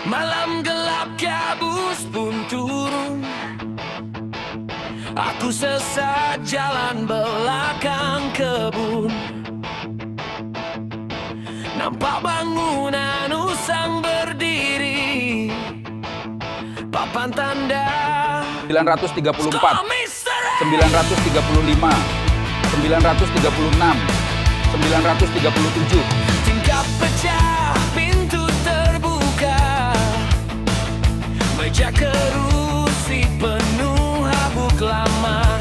Malam gelap kabus pun turun. Aku sesat jalan belakang kebun. Nampak bangunan usang berdiri, papan tanda 934, 935, 936, 937. tingkap pecah, pintu terbuka, meja kerusi penuh habuk lama.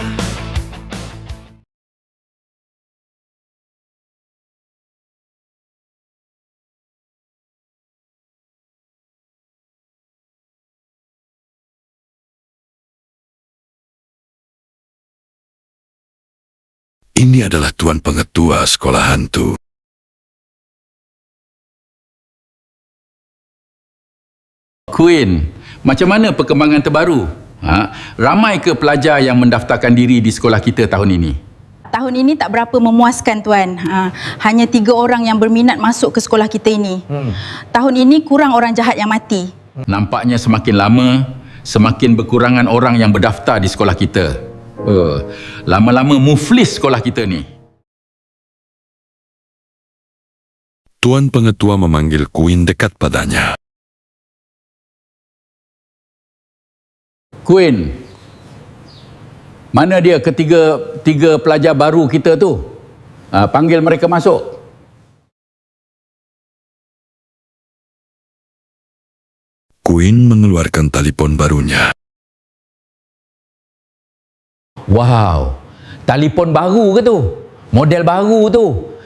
Ini adalah Tuan Pengetua Sekolah Hantu. Queen, macam mana perkembangan terbaru? Ramai ke pelajar yang mendaftarkan diri di sekolah kita tahun ini? Tahun ini tak berapa memuaskan Tuan. Hanya 3 orang yang berminat masuk ke sekolah kita ini. Tahun ini kurang orang jahat yang mati. Nampaknya semakin lama, semakin berkurangan orang yang berdaftar di sekolah kita. Lama-lama muflis sekolah kita ni. Tuan Pengetua memanggil Queen dekat padanya. Queen, mana dia tiga pelajar baru kita tu? Panggil mereka masuk. Queen mengeluarkan telefon barunya. Wow, telefon baru ke tu? Model baru tu?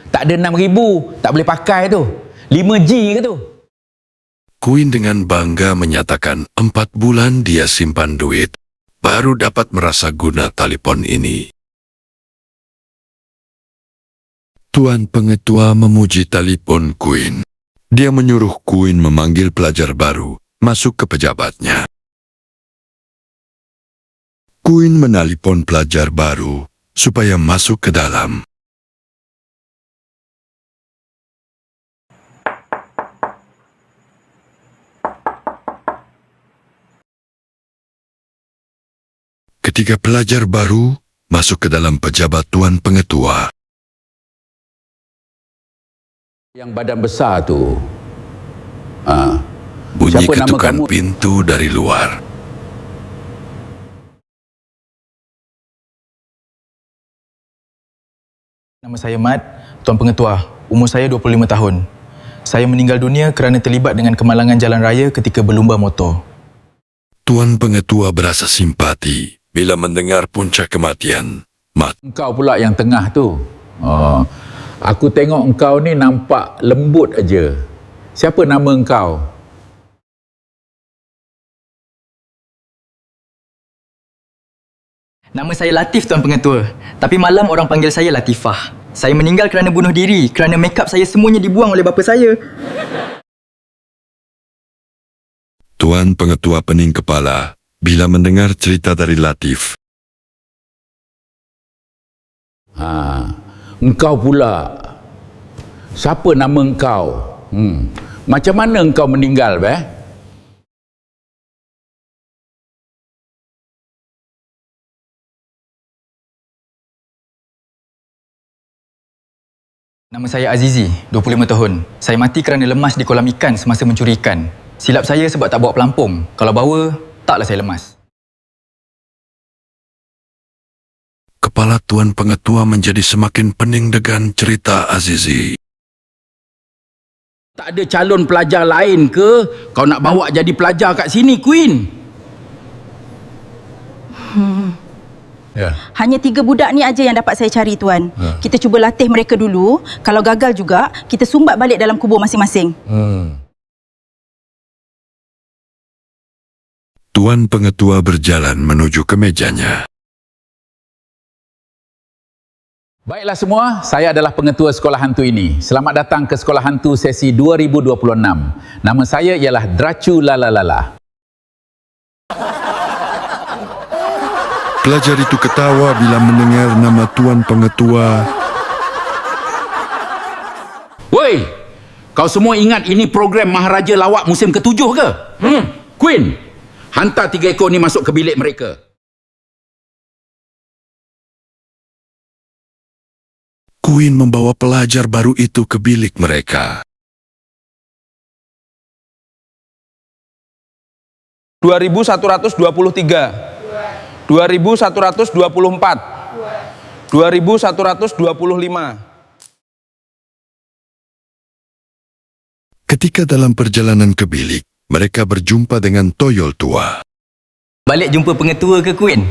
Tak ada 6,000, tak boleh pakai tu. 5G ke tu? Queen dengan bangga menyatakan 4 bulan dia simpan duit, baru dapat merasa guna telefon ini. Tuan Pengetua memuji telefon Queen. Dia menyuruh Queen memanggil pelajar baru masuk ke pejabatnya. Queen menelpon pelajar baru supaya masuk ke dalam. Ketika pelajar baru masuk ke dalam pejabat Tuan Pengetua, yang badan besar tu. bunyi Siapa nama ketukan kamu? pintu dari luar. Nama saya Mat, Tuan Pengetua. Umur saya 25 tahun. Saya meninggal dunia kerana terlibat dengan kemalangan jalan raya ketika berlumba motor. Tuan Pengetua berasa simpati bila mendengar punca kematian Mat. Engkau pula yang tengah tu. Aku tengok engkau ni nampak lembut aja. Siapa nama engkau? Nama saya Latif, Tuan Pengetua. Tapi malam orang panggil saya Latifah. Saya meninggal kerana bunuh diri, kerana makeup saya semuanya dibuang oleh bapa saya. Tuan Pengetua pening kepala bila mendengar cerita dari Latif. Engkau pula. Siapa nama engkau? Macam mana engkau meninggal, Nama saya Azizi, 25 tahun. Saya mati kerana lemas di kolam ikan semasa mencuri ikan. Silap saya sebab tak bawa pelampung. Kalau bawa, taklah saya lemas. Kepala Tuan Pengetua menjadi semakin pening dengan cerita Azizi. Tak ada calon pelajar lain ke? Kau nak bawa jadi pelajar kat sini, Queen? Ya. Hanya 3 budak ni aja yang dapat saya cari Tuan. Kita cuba latih mereka dulu. Kalau gagal juga, kita sumbat balik dalam kubur masing-masing. Tuan Pengetua berjalan menuju ke mejanya. Baiklah semua, saya adalah pengetua sekolah hantu ini. Selamat datang ke sekolah hantu sesi 2026. Nama saya ialah Dracu Lalalala. Pelajar itu ketawa bila mendengar nama Tuan Pengetua Woi, kau semua ingat ini program Maharaja Lawak musim ke-7 ke? Queen, hantar 3 ekor ni masuk ke bilik mereka. Queen membawa pelajar baru itu ke bilik mereka. 2123, 2124, 2125. Ketika dalam perjalanan ke bilik, mereka berjumpa dengan toyol tua. Balik jumpa pengetua ke Queen?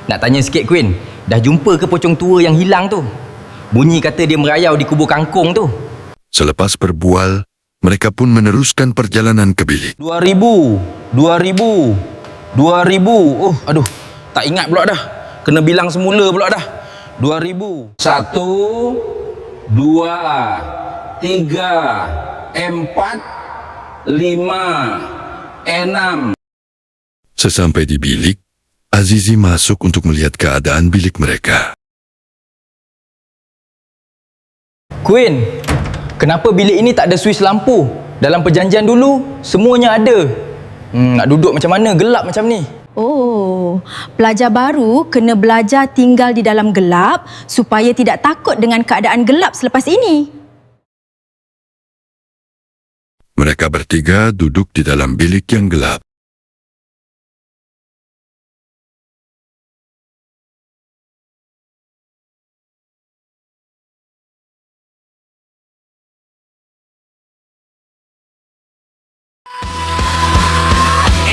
Nak tanya sikit Queen, dah jumpa ke pocong tua yang hilang tu? Bunyi kata dia merayau di kubur kangkung tu. Selepas berbual, mereka pun meneruskan perjalanan ke bilik. 2000. Oh, aduh, tak ingat pula dah. Kena bilang semula pula dah. 2000. 1, 2, 3, 4, 5, 6. Sesampai di bilik, Azizi masuk untuk melihat keadaan bilik mereka. Queen, kenapa bilik ini tak ada suis lampu? Dalam perjanjian dulu, semuanya ada. Nak duduk macam mana? Gelap macam ni. Oh, pelajar baru kena belajar tinggal di dalam gelap supaya tidak takut dengan keadaan gelap selepas ini. Mereka bertiga duduk di dalam bilik yang gelap.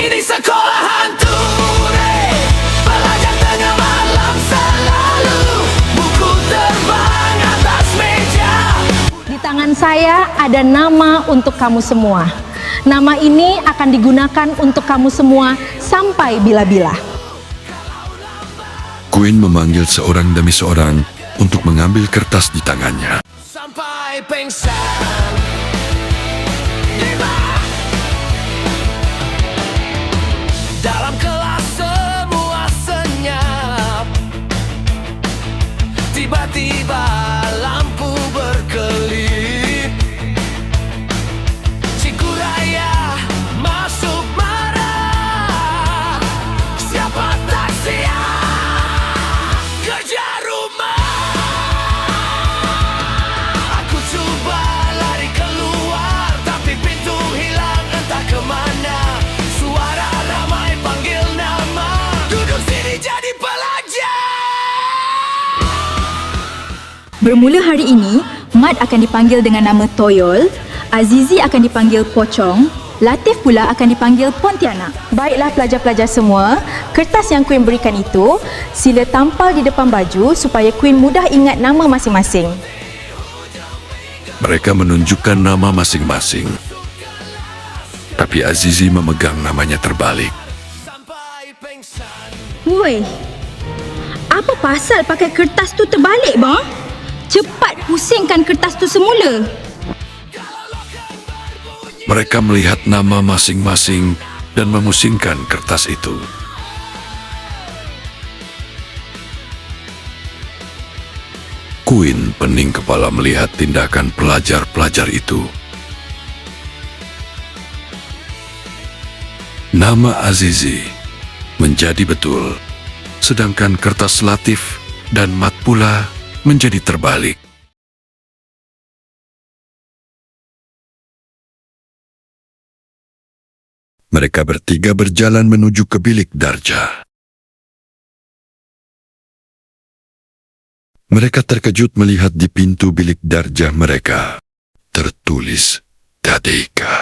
Ini sekolah hantu, belajar tengah malam selalu. Buku terbang atas meja. Di tangan saya ada nama untuk kamu semua. Nama ini akan digunakan untuk kamu semua sampai bila-bila. Queen memanggil seorang demi seorang untuk mengambil kertas di tangannya. Sampai pingsan. 5. Dalam kelas semua senyap. Tiba-tiba lampu berkelip. Cikgu Raya masuk marah. Siapa tak siap kerja rumah. Aku cuba lari keluar, tapi pintu hilang entah kemana. Suara ramai panggil nama. Duduk sini jadi pelajar. Bermula hari ini, Mat akan dipanggil dengan nama Toyol, Azizi akan dipanggil Pocong, Latif pula akan dipanggil Pontianak. Baiklah pelajar-pelajar semua, kertas yang Queen berikan itu, sila tampal di depan baju supaya Queen mudah ingat nama masing-masing. Mereka menunjukkan nama masing-masing. Tapi Azizi memegang namanya terbalik. Sampai pingsan. Woi, apa pasal pakai kertas tu terbalik, bang? Cepat pusingkan kertas tu semula. Mereka melihat nama masing-masing dan memusingkan kertas itu. Queen pening kepala melihat tindakan pelajar-pelajar itu. Nama Azizi menjadi betul, sedangkan kertas Latif dan Mat pula menjadi terbalik. Mereka bertiga berjalan menuju ke bilik Darja. Mereka terkejut melihat di pintu bilik Darja mereka tertulis Dadeka.